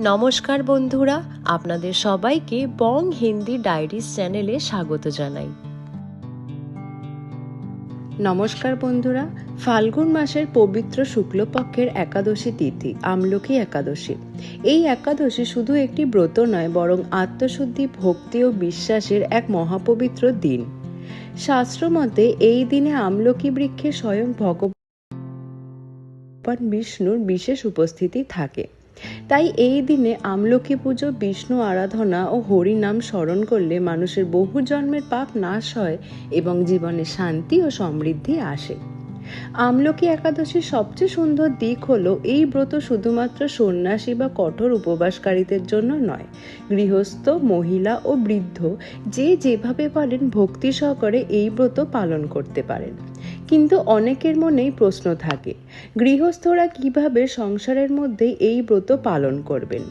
নমস্কার বন্ধুরা, আপনাদের সবাইকে বং হিন্দি ডায়েরিজ চ্যানেলে স্বাগত জানাই। নমস্কার বন্ধুরা, ফাল্গুন মাসের পবিত্র শুক্লপক্ষের একাদশী তিথি আমলকি একাদশী। এই একাদশী শুধু একটি ব্রত নয়, বরং আত্মশুদ্ধি, ভক্তি ও বিশ্বাসের এক মহাপবিত্র দিন। শাস্ত্রমতে এই দিনে আমলকি বৃক্ষে স্বয়ং ভগবান বিষ্ণুর বিশেষ উপস্থিতি থাকে। তাই এই দিনে আমলকি পুজো, বিষ্ণু আরাধনা ও হরি নাম স্মরণ করলে মানুষের বহু জন্মের পাপ নাশ হয় এবং জীবনে শান্তি ও সমৃদ্ধি আসে। আমলকি একাদশীর সবচেয়ে সুন্দর দিক হলো এই ব্রত শুধুমাত্র সন্ন্যাসী বা কঠোর উপবাসকারীদের জন্য নয়। গৃহস্থ, মহিলা ও বৃদ্ধ যে যেভাবে পারেন ভক্তি সহকারে এই ব্রত পালন করতে পারেন। কিন্তু অনেকের মনেই প্রশ্ন থাকে, গৃহস্থরা কিভাবে সংসারের মধ্যে এই ব্রত পালন করবেন?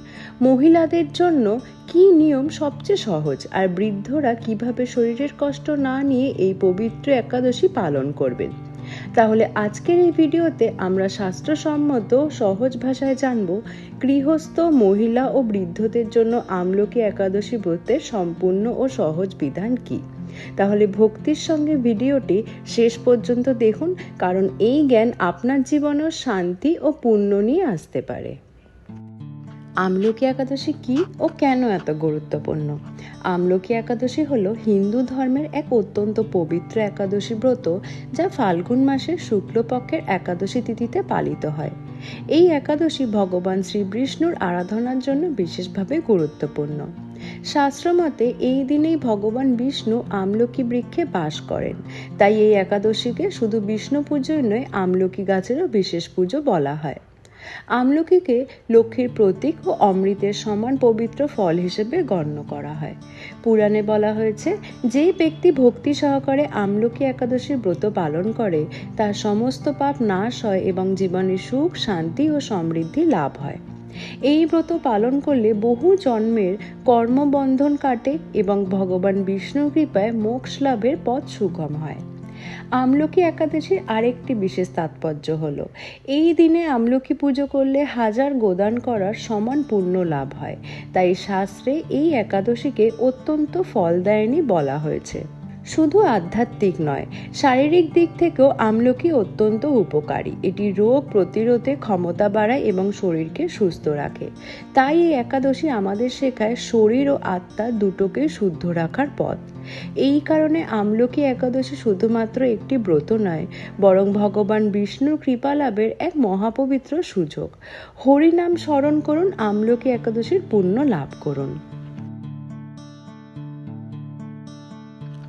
মহিলাদের জন্য কি নিয়ম সবচেয়ে সহজ, আর বৃদ্ধরা কিভাবে শরীরের কষ্ট না নিয়ে এই পবিত্র একাদশী পালন করবেন? তাহলে আজকের এই ভিডিওতে আমরা শাস্ত্রসম্মত সহজ ভাষায় জানব গৃহস্থ, মহিলা ও বৃদ্ধদের জন্য আমলকি একাদশী ব্রতের সম্পূর্ণ ও সহজ বিধান কি। তাহলে ভক্তির সঙ্গে ভিডিওটি শেষ পর্যন্ত দেখুন, কারণ এই জ্ঞান আপনার জীবনেও শান্তি ও পুণ্য নিয়ে আসতে পারে। আমলকি একাদশী কি ও কেন এত গুরুত্বপূর্ণ? আমলকি একাদশী হলো হিন্দু ধর্মের এক অত্যন্ত পবিত্র একাদশী ব্রত, যা ফাল্গুন মাসের শুক্লপক্ষের একাদশী তিথিতে পালিত হয়। এই একাদশী ভগবান শ্রীবিষ্ণুর আরাধনার জন্য বিশেষভাবে গুরুত্বপূর্ণ। শাস্ত্রমতে এই দিনেই ভগবান বিষ্ণু আমলকি বৃক্ষে বাস করেন। তাই এই একাদশীকে শুধু বিষ্ণু পুজোই নয়, আমলকি গাছেরও বিশেষ পুজো বলা হয়। আমলকিকে লক্ষ্মীর প্রতীক ও অমৃতের সমান পবিত্র ফল হিসেবে গণ্য করা হয়। পুরাণে বলা হয়েছে, যে ব্যক্তি ভক্তি সহকারে আমলকি একাদশীর ব্রত পালন করে তার সমস্ত পাপ নাশ হয় এবং জীবনে সুখ, শান্তি ও সমৃদ্ধি লাভ হয়। এই ব্রত পালন করলে বহু জন্মের কর্মবন্ধন কাটে এবং ভগবান বিষ্ণুর কৃপায় মোক্ষ লাভের পথ সুগম হয়। আমলকি একাদশীর আরেকটি বিশেষ তাৎপর্য হলো, এই দিনে আমলকি পুজো করলে 1000 গোদান করার সমান পুণ্য লাভ হয়। তাই শাস্ত্রে এই একাদশীকে অত্যন্ত ফলদায়িনী বলা হয়েছে। শুধু আধ্যাত্মিক নয়, শারীরিক দিক থেকেও আমলকি অত্যন্ত উপকারী। এটি রোগ প্রতিরোধে ক্ষমতা বাড়ায় এবং শরীরকে সুস্থ রাখে। তাই এই একাদশী আমাদের শেখায় শরীর ও আত্মা দুটোকেই শুদ্ধ রাখার পথ। এই কারণে আমলকি একাদশী শুধুমাত্র একটি ব্রত নয়, বরং ভগবান বিষ্ণুর কৃপা লাভের এক মহাপবিত্র সুযোগ। হরি নাম স্মরণ করুন, আমলকি একাদশীর পুণ্য লাভ করুন।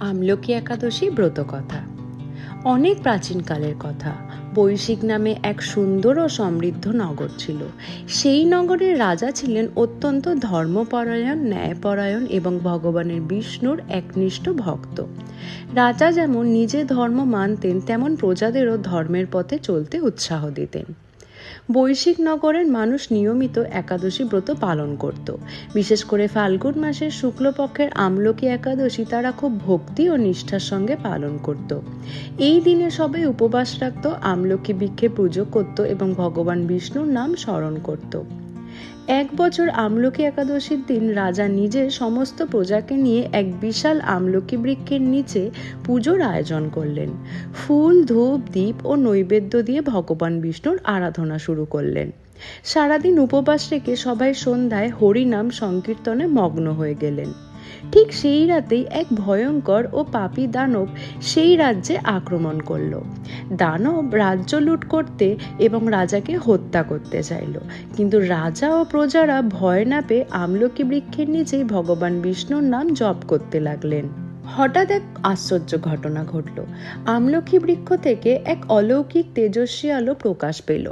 আমলকি একাদশী ব্রত কথা। অনেক প্রাচীনকালের কথা। বৈশিক নামে এক সুন্দর ও সমৃদ্ধ নগর ছিল। সেই নগরের রাজা ছিলেন অত্যন্ত ধর্মপরায়ণ, ন্যায়পরায়ণ এবং ভগবানের বিষ্ণুর একনিষ্ঠ ভক্ত। রাজা যেমন নিজে ধর্ম মানতেন, তেমন প্রজাদেরও ধর্মের পথে চলতে উৎসাহ দিতেন। বৈশিক নগরের মানুষ নিয়মিত একাদশী ব্রত পালন করত। বিশেষ করে ফাল্গুন মাসের শুক্লপক্ষের আমলকি একাদশী তারা খুব ভক্তি ও নিষ্ঠার সঙ্গে পালন করত। এই দিনে সবাই উপবাস রাখত, আমলকি বৃক্ষে পুজো করত এবং ভগবান বিষ্ণুর নাম স্মরণ করত। এক বছর আমলকি একাদশীর দিন রাজা নিজের সমস্ত প্রজাকে নিয়ে এক বিশাল আমলকি বৃক্ষের নিচে পুজোর আয়োজন করলেন। ফুল, ধূপ, দীপ ও নৈবেদ্য দিয়ে ভগবান বিষ্ণুর আরাধনা শুরু করলেন। সারাদিন উপবাস রেখে সবাই সন্ধ্যায় হরি নাম সংকীর্তনে মগ্ন হয়ে গেলেন। ঠিক সেই রাতেই এক ভয়ঙ্কর ও পাপী দানব সেই রাজ্যে আক্রমণ করল। দানব রাজ্য লুট করতে এবং রাজাকে হত্যা করতে চাইল, কিন্তু রাজা ও প্রজারা ভয় না পেয়ে আমলকি বৃক্ষের নিচেই ভগবান বিষ্ণুর নাম জপ করতে লাগলেন। হঠাৎ এক আশ্চর্য ঘটনা ঘটল। আমলকি বৃক্ষ থেকে এক অলৌকিক তেজস্বী আলো প্রকাশ পেল।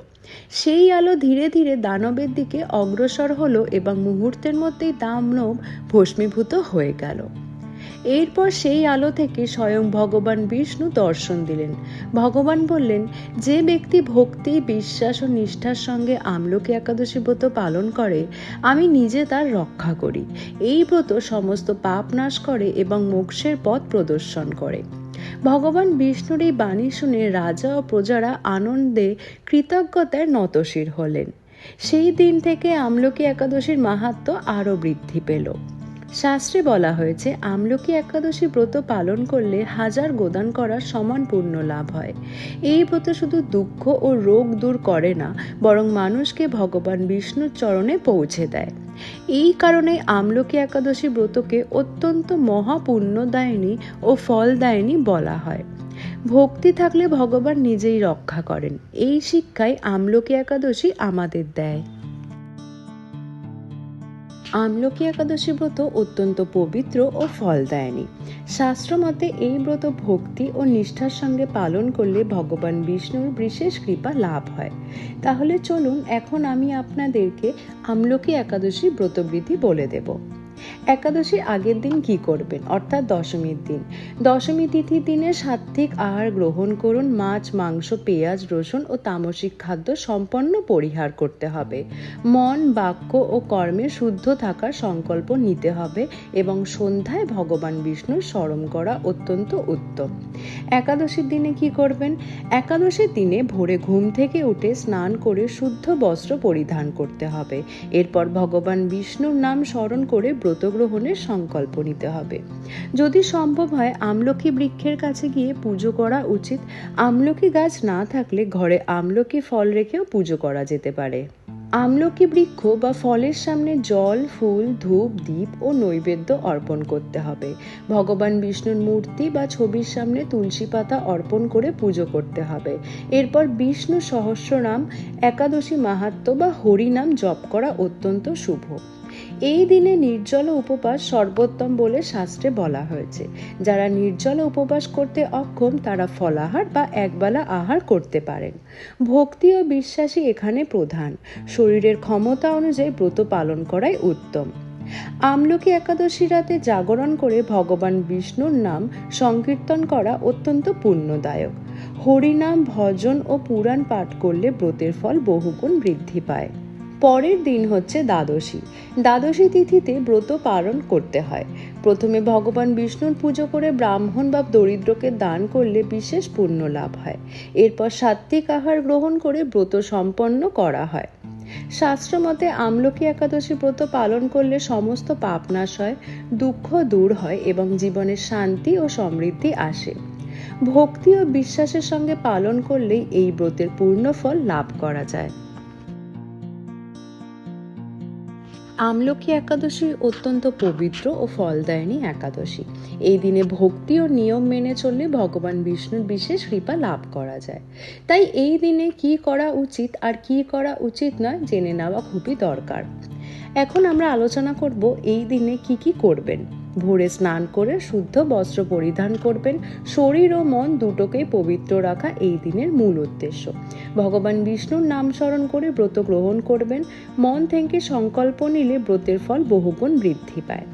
সেই আলো ধীরে ধীরে দানবের দিকে অগ্রসর হলো এবং মুহূর্তের মধ্যেই দানব ভস্মীভূত হয়ে গেল। এরপর সেই আলো থেকে স্বয়ং ভগবান বিষ্ণু দর্শন দিলেন। ভগবান বললেন, যে ব্যক্তি ভক্তি, বিশ্বাস ও নিষ্ঠার সঙ্গে আমলকি একাদশী ব্রত পালন করে, আমি নিজে তার রক্ষা করি। এই ব্রত সমস্ত পাপ নাশ করে এবং মোক্ষের পথ প্রদর্শন করে। ভগবান বিষ্ণুর এই বাণী শুনে রাজা ও প্রজারা আনন্দে কৃতজ্ঞতায় নতশির হলেন। সেই দিন থেকে আমলকি একাদশীর মাহাত্ম্য আরও বৃদ্ধি পেল। শাস্ত্রে বলা হয়েছে আমলকি একাদশী ব্রত পালন করলে 1000 গোদান করার সমান পুণ্য লাভ হয়। এই ব্রত শুধু দুঃখ ও রোগ দূর করে না, বরং মানুষকে ভগবান বিষ্ণুর চরণে পৌঁছে দেয়। এই কারণে আমলকি একাদশী ব্রতকে অত্যন্ত মহাপুণ্যদায়িনী ও ফলদায়িনী বলা হয়। ভক্তি থাকলে ভগবান নিজেই রক্ষা করেন, এই শিক্ষাই আমলকি একাদশী আমাদের দেয়। আমলকি একাদশী ব্রত অত্যন্ত পবিত্র ও ফলদায়িনী। শাস্ত্র মতে এই ব্রত ভক্তি ও নিষ্ঠার সঙ্গে পালন করলে ভগবান বিষ্ণুর বিশেষ কৃপা লাভ হয়। তাহলে চলুন এখন আমি আপনাদেরকে আমলকি একাদশী ব্রতবিধি বলে দেব। একাদশীর আগের দিন কি করবেন, অর্থাৎ দশমীর দিন। দশমী তিথির দিনে সাত্ত্বিক আহার গ্রহণ করুন। মাছ, মাংস, পেঁয়াজ, রসুন ও তামসিক খাদ্য সম্পন্ন পরিহার করতে হবে। মন, বাক্য ও কর্মে শুদ্ধ থাকার সংকল্প নিতে হবে এবং সন্ধ্যায় ভগবান বিষ্ণুর স্মরণ করা অত্যন্ত উত্তম। একাদশীর দিনে কি করবেন? একাদশীর দিনে ভোরে ঘুম থেকে উঠে স্নান করে শুদ্ধ বস্ত্র পরিধান করতে হবে। এরপর ভগবান বিষ্ণুর নাম স্মরণ করে ব্রত গ্রহণের সংকল্প নিতে হবে। যদি সম্ভব হয় আমলকি বৃক্ষের কাছে গিয়ে পুজো করা উচিত। আমলকি গাছ না থাকলে ঘরে আমলকি ফল রেখেও পুজো করা যেতে পারে। আমলকি বৃক্ষ বা ফলের সামনে জল, ফুল, ধূপ, দীপ ও নৈবেদ্য অর্পণ করতে হবে। ভগবান বিষ্ণুর মূর্তি বা ছবির সামনে তুলসী পাতা অর্পণ করে পুজো করতে হবে। এরপর বিষ্ণু সহস্রনাম, একাদশী মাহাত্ম্য বা হরিনাম জপ করা অত্যন্ত শুভ। এই দিনে নির্জল উপবাস সর্বোত্তম বলে শাস্ত্রে বলা হয়েছে। যারা নির্জল উপবাস করতে অক্ষম তারা ফলাহার বা একবেলা আহার করতে পারেন। ভক্তি ও বিশ্বাসী এখানে প্রধান। শরীরের ক্ষমতা অনুযায়ী ব্রত পালন করাই উত্তম। আমলকি একাদশী রাতে জাগরণ করে ভগবান বিষ্ণুর নাম সংকীর্তন করা অত্যন্ত পুণ্যদায়ক। হরিনাম, ভজন ও পুরাণ পাঠ করলে ব্রতের ফল বহুগুণ বৃদ্ধি পায়। পরের দিন হচ্ছে দ্বাদশী। দ্বাদশী তিথিতে ব্রত পালন করতে হয়। প্রথমে ভগবান বিষ্ণুর পুজো করে ব্রাহ্মণ বা দরিদ্রকে দান করলে বিশেষ পুণ্য লাভ হয়। এরপর সাত্ত্বিক আহার গ্রহণ করে ব্রত সম্পন্ন করা হয়। শাস্ত্র মতে আমলকি একাদশী ব্রত পালন করলে সমস্ত পাপ নাশ হয়, দুঃখ দূর হয় এবং জীবনে শান্তি ও সমৃদ্ধি আসে। ভক্তি ও বিশ্বাসের সঙ্গে পালন করলেই এই ব্রতের পূর্ণ ফল লাভ করা যায়। আমলকি একাদশী অত্যন্ত পবিত্র ও ফলদায়িনী একাদশী। এই দিনে ভক্তি ও নিয়ম মেনে চললে ভগবান বিষ্ণুর বিশেষ কৃপা লাভ করা যায়। তাই এই দিনে কি করা উচিত আর কি করা উচিত নয় জেনে নেওয়া খুবই দরকার। এখন আমরা আলোচনা করব এই দিনে কি কি করবেন। ভোরে স্নান করে শুদ্ধ বস্ত্র পরিধান করবেন। শরীর ও মন দুটোকেই পবিত্র রাখা এই দিনের মূল উদ্দেশ্য। ভগবান বিষ্ণুর নাম স্মরণ করে ব্রত গ্রহণ করবেন। মন থেকে সংকল্প নিলে ব্রতের ফল বহুগুণ বৃদ্ধি পায়।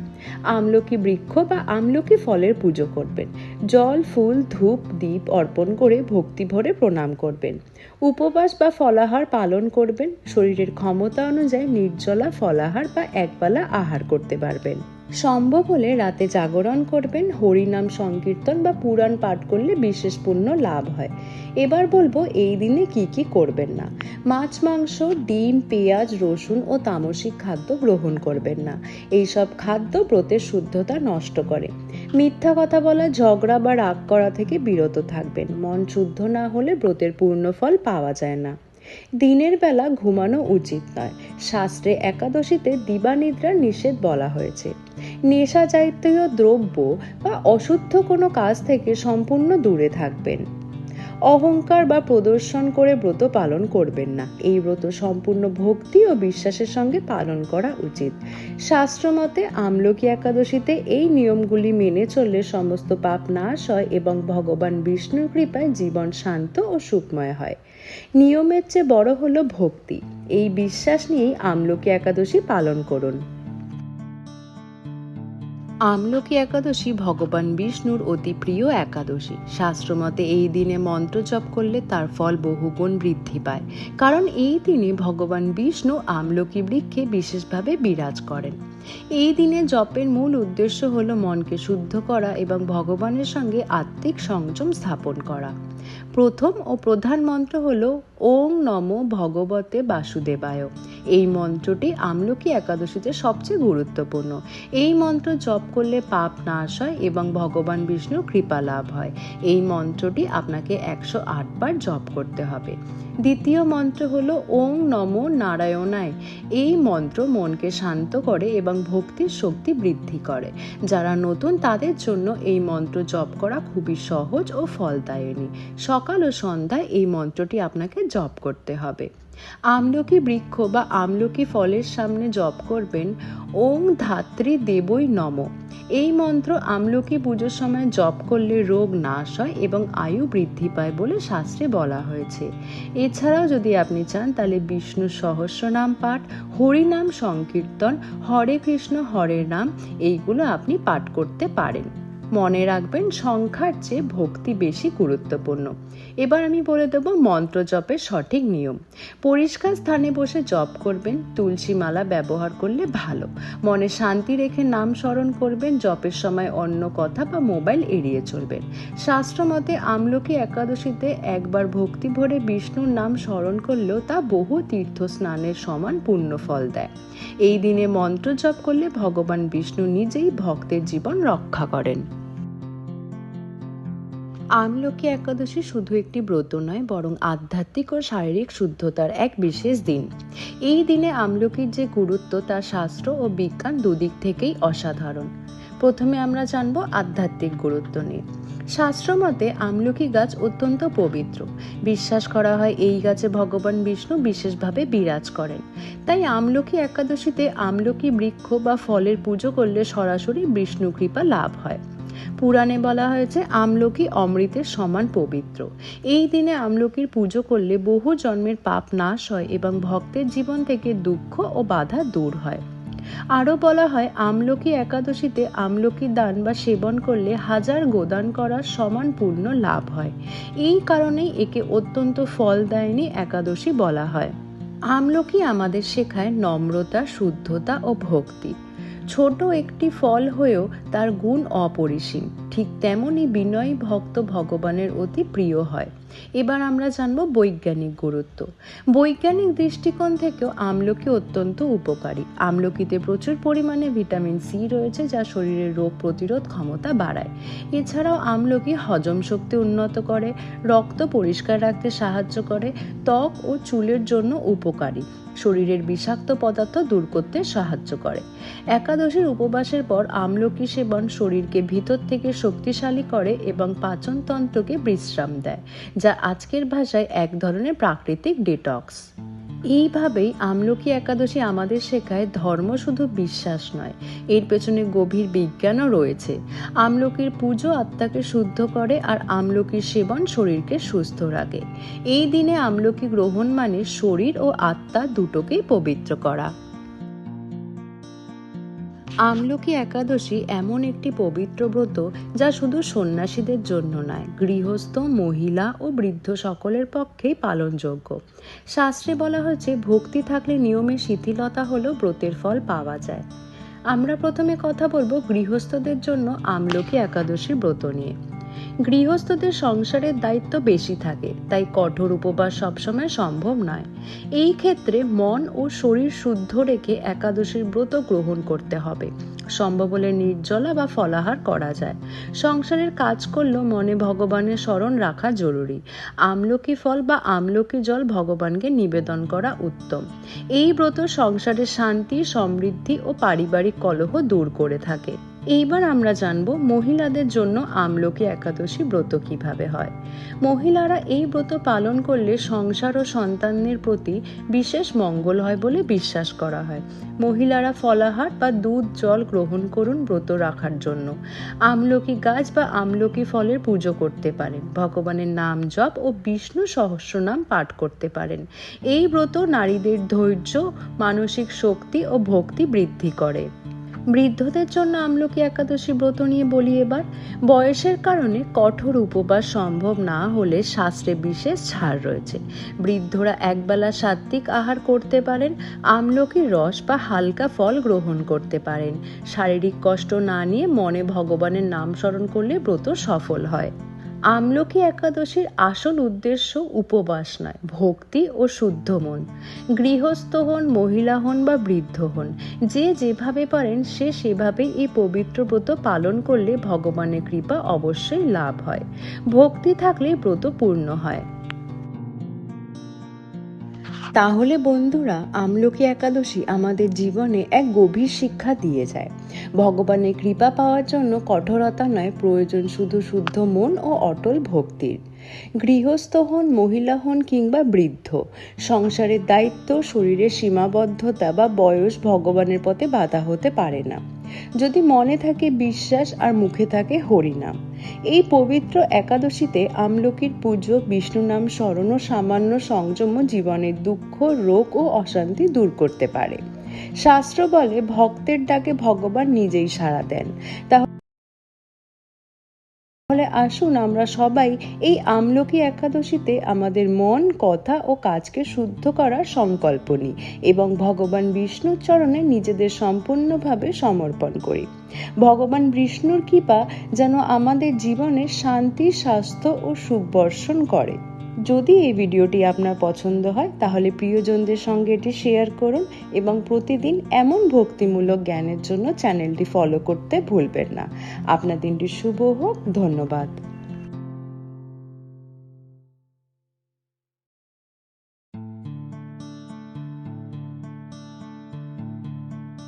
আমলকি বৃক্ষ বা আমলকি ফলের পুজো করবেন। জল, ফুল, ধূপ, দীপ অর্পণ করে ভক্তি ভরে প্রণাম করবেন। উপবাস বা ফলাহার পালন করবেন। শরীরের ক্ষমতা অনুযায়ী নির্জলা, ফলাহার বা একবেলা আহার করতে পারবেন। সম্ভব হলে রাতে জাগরণ করবেন। হরিনাম সংকীর্তন বা পুরাণ পাঠ করলে বিশেষ পুণ্য লাভ হয়। এবার বলবো এই দিনে কি কি করবেন না। মাছ, মাংস, ডিম, পেঁয়াজ, রসুন ও তামসিক খাদ্য গ্রহণ করবেন না। এইসব খাদ্য ব্রতের শুদ্ধতা নষ্ট করে। মিথ্যা কথা বলা, ঝগড়া বা রাগ করা থেকে বিরত থাকবেন। মন শুদ্ধ না হলে ব্রতের পূর্ণ ফল পাওয়া যায় না। দিনের বেলা ঘুমানো উচিত নয়। শাস্ত্রে একাদশীতে দিবানিদ্রার নিষেধ বলা হয়েছে। নেশা জাতীয় দ্রব্য বা অশুদ্ধ কোনো কাজ থেকে সম্পূর্ণ দূরে থাকবেন। অহংকার বা প্রদর্শন করে ব্রত পালন করবেন না। এই ব্রত সম্পূর্ণ ভক্তি ও বিশ্বাসের সঙ্গে পালন করা উচিত। শাস্ত্রমতে আমলকি একাদশীতে এই নিয়মগুলি মেনে চললে সমস্ত পাপ নাশ হয় এবং ভগবান বিষ্ণুর কৃপায় জীবন শান্ত ও সুখময় হয়। নিয়মের চেয়ে বড় হলো ভক্তি। এই বিশ্বাস নিয়েই আমলকি একাদশী পালন করুন। আমলকি একাদশী ভগবান বিষ্ণুর অতি প্রিয় একাদশী। শাস্ত্রমতে এই দিনে মন্ত্র জপ করলে তার ফল বহুগুণ বৃদ্ধি পায়, কারণ এই দিনে ভগবান বিষ্ণু আমলকি বৃক্ষে বিশেষভাবে বিরাজ করেন। এই দিনে জপের মূল উদ্দেশ্য হল মনকে শুদ্ধ করা এবং ভগবানের সঙ্গে আত্মিক সংযম স্থাপন করা। প্রথম ও প্রধান মন্ত্র হল ওং নমো ভগবতে বাসুদেবায়। এই মন্ত্রটি আমলকি একাদশীতে সবচেয়ে গুরুত্বপূর্ণ। এই মন্ত্র জপ করলে পাপ নাশ হয় এবং ভগবান বিষ্ণুর কৃপা লাভ হয়। এই মন্ত্রটি আপনাকে 108 বার জপ করতে হবে। দ্বিতীয় মন্ত্র হলো ওং নমো নারায়ণায়। এই মন্ত্র মনকে শান্ত করে এবং ভক্তির শক্তি বৃদ্ধি করে। যারা নতুন তাদের জন্য এই মন্ত্র জপ করা খুবই সহজ ও ফলদায়িনী। সকাল ও সন্ধ্যায় এই মন্ত্রটি আপনাকে জপ করতে হবে। আমলকি বৃক্ষ বা আমলকি ফলের সামনে জপ করবেন ওং ধাত্রী দেবৈ নমঃ। এই মন্ত্র আমলকি পুজোর সময় জপ করলে রোগ নাশ হয় এবং আয়ু বৃদ্ধি পায় বলে শাস্ত্রে বলা হয়েছে। এছাড়াও যদি আপনি চান তাহলে বিষ্ণু সহস্রনাম পাঠ, হরিনাম সংকীর্তন, হরে কৃষ্ণ হরে নাম এইগুলো আপনি পাঠ করতে পারেন। মনে রাখবেন সংখ্যার চেয়ে ভক্তি বেশি গুরুত্বপূর্ণ। এবার আমি বলে দেব মন্ত্র জপের সঠিক নিয়ম। পরিষ্কার স্থানে বসে জপ করবেন। তুলসী মালা ব্যবহার করলে ভালো। মনে শান্তি রেখে নাম স্মরণ করবেন। জপের সময় অন্য কথা বা মোবাইল এড়িয়ে চলবেন। শাস্ত্র মতে আমলকি একাদশীতে একবার ভক্তি ভরে বিষ্ণুর নাম স্মরণ করলেও তা বহু তীর্থ স্নানের সমান পুণ্য ফল দেয়। এই দিনে মন্ত্র জপ করলে ভগবান বিষ্ণু নিজেই ভক্তের জীবন রক্ষা করেন। আমলকি একাদশী শুধু একটি ব্রত নয়, বরং আধ্যাত্মিক ও শারীরিক শুদ্ধতার এক বিশেষ দিন। এই দিনে আমলকির যে গুরুত্ব তা শাস্ত্র ও বিজ্ঞান দুদিক থেকেই অসাধারণ। প্রথমে আমরা জানব আধ্যাত্মিক গুরুত্ব নিয়ে। শাস্ত্র মতে আমলকি গাছ অত্যন্ত পবিত্র। বিশ্বাস করা হয় এই গাছে ভগবান বিষ্ণু বিশেষভাবে বিরাজ করেন। তাই আমলকি একাদশীতে আমলকি বৃক্ষ বা ফলের পুজো করলে সরাসরি বিষ্ণু কৃপা লাভ হয়। পুরাণে বলা হয়েছে আমলকি অমৃতের সমান পবিত্র। এই দিনে আমলকির পুজো করলে বহু জন্মের পাপ নাশ হয় এবং ভক্তের জীবন থেকে দুঃখ ও বাধা দূর হয়। আরও বলা হয় আমলকি একাদশীতে আমলকি দান বা সেবন করলে 1000 গোদান করার সমান পুণ্য লাভ হয়। এই কারণেই একে অত্যন্ত ফলদায়িনী একাদশী বলা হয়। আমলকি আমাদের শেখায় নম্রতা, শুদ্ধতা ও ভক্তি। ছোট একটি ফল হয়েও তার গুণ অপরিসীম। ঠিক তেমনি বিনয়ী ভক্ত ভগবানের অতি প্রিয় হয়। এবার আমরা জানব বৈজ্ঞানিক গুরুত্ব। বৈজ্ঞানিক দৃষ্টিকোণ থেকেও আমলকি অত্যন্ত উপকারী। আমলকিতে প্রচুর পরিমাণে ভিটামিন সি রয়েছে, যা শরীরের রোগ প্রতিরোধ ক্ষমতা বাড়ায়। এছাড়াও আমলকি হজম শক্তি উন্নত করে, রক্ত পরিষ্কার রাখতে সাহায্য করে, ত্বক ও চুলের জন্য উপকারী, শরীরের বিষাক্ত পদার্থ দূর করতে সাহায্য করে। একাদশীর উপবাসের পর আমলকি সেবন শরীরকে ভিতর থেকে শক্তিশালী করে এবং পাচনতন্ত্রকে বিশ্রাম দেয়, যা আজকের ভাষায় এক ধরনের প্রাকৃতিক ডিটক্স। এইভাবেই আমলকি একাদশী আমাদের শেখায় ধর্ম শুধু বিশ্বাস নয়, এর পেছনে গভীর বিজ্ঞানও রয়েছে। আমলকির পুজো আত্মাকে শুদ্ধ করে আর আমলকির সেবন শরীরকে সুস্থ রাখে। এই দিনে আমলকি গ্রহণ মানে শরীর ও আত্মা দুটোকেই পবিত্র করা। আমলকি একাদশী এমন একটি পবিত্র ব্রত যা শুধু সন্ন্যাসীদের জন্য নয়, গৃহস্থ, মহিলা ও বৃদ্ধ সকলের পক্ষেই পালনযোগ্য। শাস্ত্রে বলা হয়েছে ভক্তি থাকলে নিয়মে শিথিলতা হলেও ব্রতের ফল পাওয়া যায়। আমরা প্রথমে কথা বলবো গৃহস্থদের জন্য আমলকি একাদশী ব্রত নিয়ে। গৃহস্থদের সংসারের দায়িত্ব বেশি থাকে, তাই কঠোর উপবাস সবসময় সম্ভব নয়। এই ক্ষেত্রে মন ও শরীর শুদ্ধ রেখে একাদশীর ব্রত গ্রহণ করতে হবে। সম্ভব হলে নির্জলা বা ফলাহার করা যায়। সংসারের কাজ করলেও মনে ভগবানের স্মরণ রাখা জরুরি। আমলকি ফল বা আমলকি জল ভগবানকে নিবেদন করা উত্তম। এই ব্রত সংসারের শান্তি, সমৃদ্ধি ও পারিবারিক কলহ দূর করে থাকে। এইবার আমরা জানব মহিলাদের জন্য আমলকি একাদশী ব্রত কিভাবে হয়। মহিলারা এই ব্রত পালন করলে সংসার ও সন্তানের প্রতি বিশেষ মঙ্গল হয় বলে বিশ্বাস করা হয়। মহিলারা ফলাহার বা দুধ জল গ্রহণ করুন ব্রত রাখার জন্য। আমলকি গাছ বা আমলকি ফলের পুজো করতে পারেন। ভগবানের নাম জপ ও বিষ্ণু সহস্রনাম পাঠ করতে পারেন। এই ব্রত নারীদের ধৈর্য, মানসিক শক্তি ও ভক্তি বৃদ্ধি করে। বৃদ্ধদের জন্য আমলকি একাদশী ব্রত নিয়ে বলি এবার। বয়সের কারণে কঠোর উপবাস সম্ভব না হলে শাস্ত্রে বিশেষ ছাড় রয়েছে। বৃদ্ধরা একবেলা সাত্ত্বিক আহার করতে পারেন, আমলকির রস বা হালকা ফল গ্রহণ করতে পারেন। শারীরিক কষ্ট না নিয়ে মনে ভগবানের নাম স্মরণ করলে ব্রত সফল হয়। আমলকি একাদশীর আসল উদ্দেশ্য উপবাস নয়, ভক্তি ও শুদ্ধ মন। গৃহস্থ হন, মহিলা হন বা বৃদ্ধ হন, যে যেভাবে পারেন সে সেভাবেই এই পবিত্র ব্রত পালন করলে ভগবানের কৃপা অবশ্যই লাভ হয়। ভক্তি থাকলে ব্রত পূর্ণ হয়। তাহলে বন্ধুরা, আমলকি একাদশী আমাদের জীবনে এক গভীর শিক্ষা দিয়ে যায়। ভগবানের কৃপা পাওয়ার জন্য কঠোরতা নয়, প্রয়োজন শুধু শুদ্ধ মন ও অটল ভক্তির। গৃহস্থ হন, মহিলা হন কিংবা বৃদ্ধ, সংসারের দায়িত্ব, শরীরের সীমাবদ্ধতা বা বয়স ভগবানের পথে বাধা হতে পারে না, যদি মনে থাকে বিশ্বাস আর মুখে থাকে হরিনাম। এই পবিত্র একাদশীতে আমলকির পুজো, বিষ্ণু নাম স্মরণ ও সামান্য সংযম জীবনের দুঃখ, রোগ ও অশান্তি দূর করতে পারে। শাস্ত্র বলে, ভক্তের ডাকে ভগবান নিজেই সাড়া দেন। তাহলে আসুন আমরা সবাই এই আমলকি একাদশীতে আমাদের মন, কথা ও কাজকে শুদ্ধ করার সংকল্প নিই এবং ভগবান বিষ্ণুর চরণে নিজেদের সম্পূর্ণভাবে সমর্পণ করি। ভগবান বিষ্ণুর কৃপা যেন আমাদের জীবনে শান্তি, স্বাস্থ্য ও সুখ বর্ষণ করে। যদি এই ভিডিওটি আপনার পছন্দ হয় তাহলে প্রিয়জনদের সঙ্গে এটি শেয়ার করুন এবং প্রতিদিন এমন ভক্তিমূলক জ্ঞানের জন্য চ্যানেলটি ফলো করতে ভুলবেন না। আপনার দিনটি শুভ হোক। ধন্যবাদ।